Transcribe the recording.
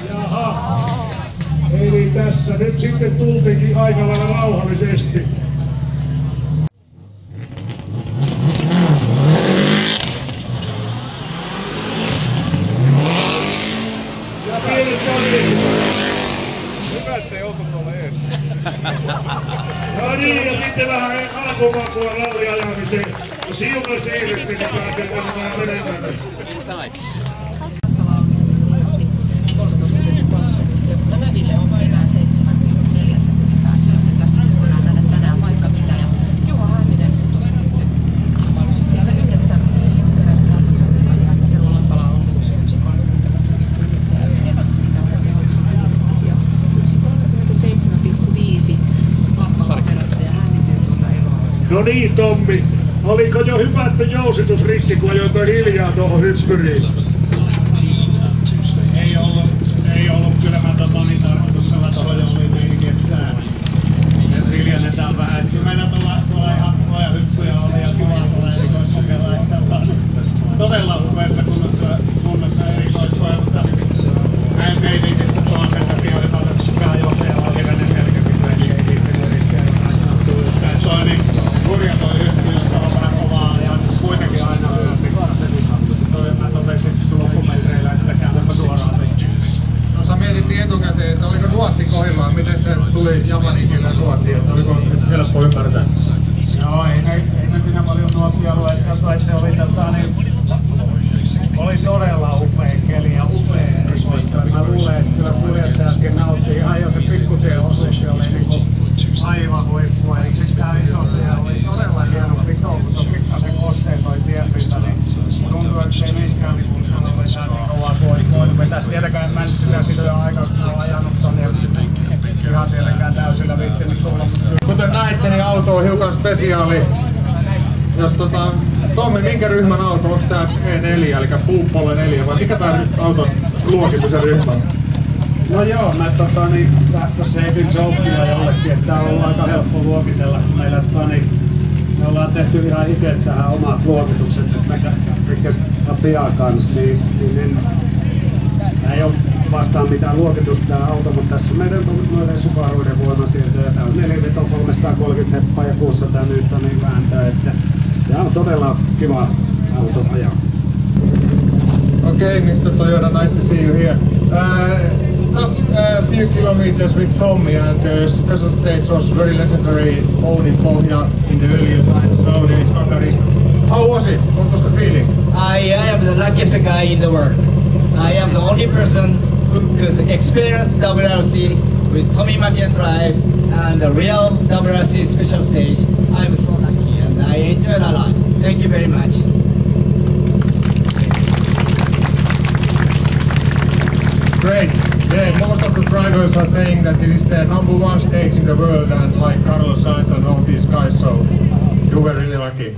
Jaha. Eli tässä nyt sitten tultiinkin aika lailla rauhallisesti. Ja pienet kädet. Hyvä, ettei oltu tuolla eessä. No niin, ja sitten vähän alkumakua ralliajamiseen. No siukan siirrytti, niin pääsee varmaan menemään. Näville on enää 7,4 sekunnin päässä. Tässä voidaan nähdä tänään vaikka mitä. Ja Juha Hänninen putosi sitten kilpailussa siellä 9 perättiautossa. Piru Lampala on 1.31.39 ja yksi epätys mitään sen tehollisia 1.37,5 Lampala perässä ja Hännisen tuota eroa. No niin, Tommi. Oliko jo hypätty jousitusrikki, kun ajoit hiljaa tuohon hyppyriin? Ei ollut kyllä mä niin tarkoitus sanoa tuohon jousitusrikkiin, että hiljennetään vähän. Että meillä tuolla ihan koja hyppyjä oli ja kiva tuolla erikoiskokeilla, että todella upeassa kunnossa erikoiskoja, mutta näin ei viititty tuohon sen takia, olisi otettu pääjohtajalla hivenen selkäpito, eli ei viittinyt riskejä ihan toi niin hurja toi yhtiö, jossa on vähän kovaa ja kuitenkin aina yöpi toi mä totesin loppumetreillä, että käännäpä suoraan tekemään. Tuossa mietittiin etukäteen, että oliko nuotti kohdillaan, miten se tuli japanin kielen nuotti, että oliko helppo ymmärtää? Joo, ei ne siinä paljon nuottia lueskeltu, että se oli todella upea keli ja upea erikoista. Mä luulen, että kyllä kuljettajatkin nautti ihan jo se pikkusen osuus oli niinku aivan huippua. Eli sitten tää isotia oli todella hieno pito, kun se on pikkasen kosteen toi tienpinta, niin tuntuu, että ei mitkään niinku uskallu vetää niin kovaa kuin olisi voinut vetää. Tietenkään mä en sitä silloin aikaa, kun mä oon ajanut tonne ihan tietenkään täysillä viittinyt tulla. Kuten näitte, niin auto on hiukan spesiaali. Jos Tommi, minkä ryhmän auto? Onko tää E4, eli Puuppolle 4 vai mikä tää auton luokitus ja ryhmä? No joo, mä tossa heitin jokia jollekin, että tää on ollut aika helppo luokitella, kun meillä me ollaan tehty ihan itse tähän omat luokitukset, että me Fian kanssa, niin ei ole vastaan mitään luokitusta tää auto, mutta tässä on meidän noiden Subaruiden voimasiirtoja. Tää on 4 veto 330 heppaa ja 600 newtonia vääntää, että tää on todella kiva auto ajaa. Okay, Mr. Toyota, nice to see you here. Just a few kilometers with Tommy, and the special stage was very legendary own in Pohja in the earlier times, nowadays Kakaris. How was it? What was the feeling? I am the luckiest guy in the world. I am the only person who could experience WRC with Tommy Macken Drive and the real WRC special stage. I'm so lucky and I enjoyed a lot. Thank you very much. Great. Yeah, most of the drivers are saying that this is the #1 stage in the world, and like Carlos Sainz and all these guys, so you were really lucky.